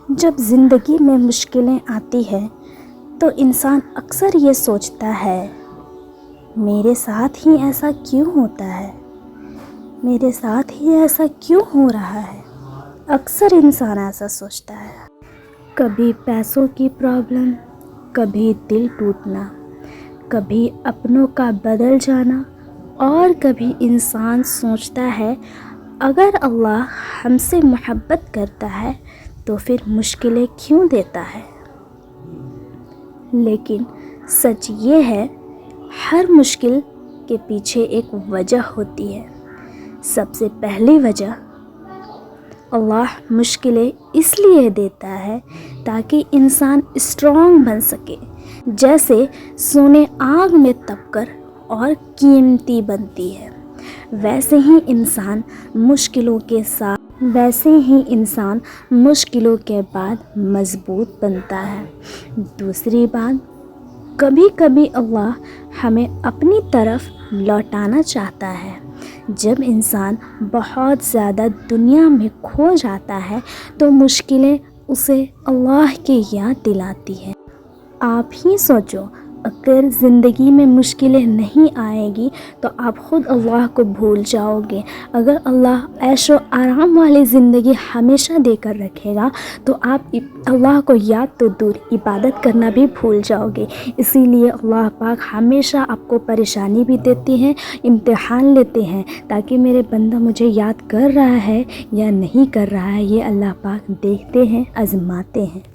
جب زندگی میں مشکلیں آتی ہیں تو انسان اکثر یہ سوچتا ہے میرے ساتھ ہی ایسا کیوں ہوتا ہے، میرے ساتھ ہی ایسا کیوں ہو رہا ہے۔ اکثر انسان ایسا سوچتا ہے۔ کبھی پیسوں کی پرابلم، کبھی دل ٹوٹنا، کبھی اپنوں کا بدل جانا، اور کبھی انسان سوچتا ہے اگر اللہ ہم سے محبت کرتا ہے تو پھر مشکلیں کیوں دیتا ہے۔ لیکن سچ یہ ہے ہر مشکل کے پیچھے ایک وجہ ہوتی ہے۔ سب سے پہلی وجہ، اللہ مشکلیں اس لیے دیتا ہے تاکہ انسان اسٹرانگ بن سکے۔ جیسے سونے آگ میں تپ کر اور قیمتی بنتی ہے، ویسے ہی انسان مشکلوں کے بعد مضبوط بنتا ہے۔ دوسری بات، کبھی کبھی اللہ ہمیں اپنی طرف لوٹانا چاہتا ہے۔ جب انسان بہت زیادہ دنیا میں کھو جاتا ہے تو مشکلیں اسے اللہ کی یاد دلاتی ہیں۔ آپ ہی سوچو، اگر زندگی میں مشکلیں نہیں آئیں گی تو آپ خود اللہ کو بھول جاؤ گے۔ اگر اللہ عیش و آرام والی زندگی ہمیشہ دے کر رکھے گا تو آپ اللہ کو یاد تو دور، عبادت کرنا بھی بھول جاؤ گے۔ اسی لیے اللہ پاک ہمیشہ آپ کو پریشانی بھی دیتے ہیں، امتحان لیتے ہیں، تاکہ میرے بندہ مجھے یاد کر رہا ہے یا نہیں کر رہا ہے، یہ اللہ پاک دیکھتے ہیں، آزماتے ہیں۔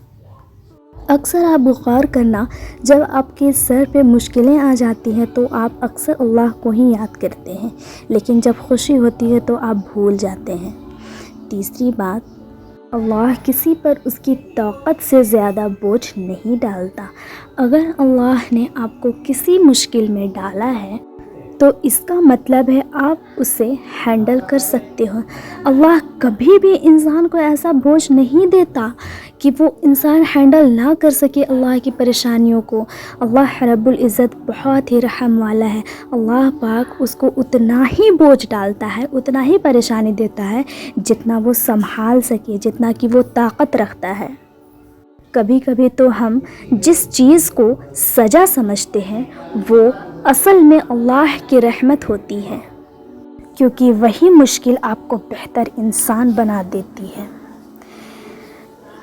اکثر آپ غور کرنا، جب آپ کے سر پہ مشکلیں آ جاتی ہیں تو آپ اکثر اللہ کو ہی یاد کرتے ہیں، لیکن جب خوشی ہوتی ہے تو آپ بھول جاتے ہیں۔ تیسری بات، اللہ کسی پر اس کی طاقت سے زیادہ بوجھ نہیں ڈالتا۔ اگر اللہ نے آپ کو کسی مشکل میں ڈالا ہے تو اس کا مطلب ہے آپ اسے ہینڈل کر سکتے ہو۔ اللہ کبھی بھی انسان کو ایسا بوجھ نہیں دیتا کہ وہ انسان ہینڈل نہ کر سکے اللہ کی پریشانیوں کو۔ اللہ رب العزت بہت ہی رحم والا ہے۔ اللہ پاک اس کو اتنا ہی بوجھ ڈالتا ہے، اتنا ہی پریشانی دیتا ہے جتنا وہ سنبھال سکے، جتنا کہ وہ طاقت رکھتا ہے۔ کبھی کبھی تو ہم جس چیز کو سزا سمجھتے ہیں وہ اصل میں اللہ کی رحمت ہوتی ہے، کیونکہ وہی مشکل آپ کو بہتر انسان بنا دیتی ہے۔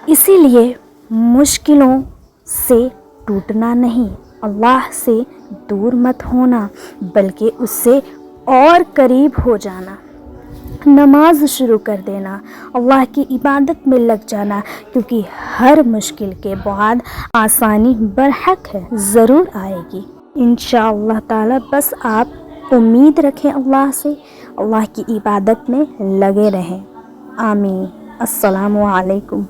اسی لیے مشکلوں سے ٹوٹنا نہیں، اللہ سے دور مت ہونا، بلکہ اس سے اور قریب ہو جانا۔ نماز شروع کر دینا، اللہ کی عبادت میں لگ جانا، کیونکہ ہر مشکل کے بعد آسانی برحق ہے، ضرور آئے گی انشاءاللہ تعالی۔ بس آپ امید رکھیں اللہ سے، اللہ کی عبادت میں لگے رہیں۔ آمین۔ السلام علیکم۔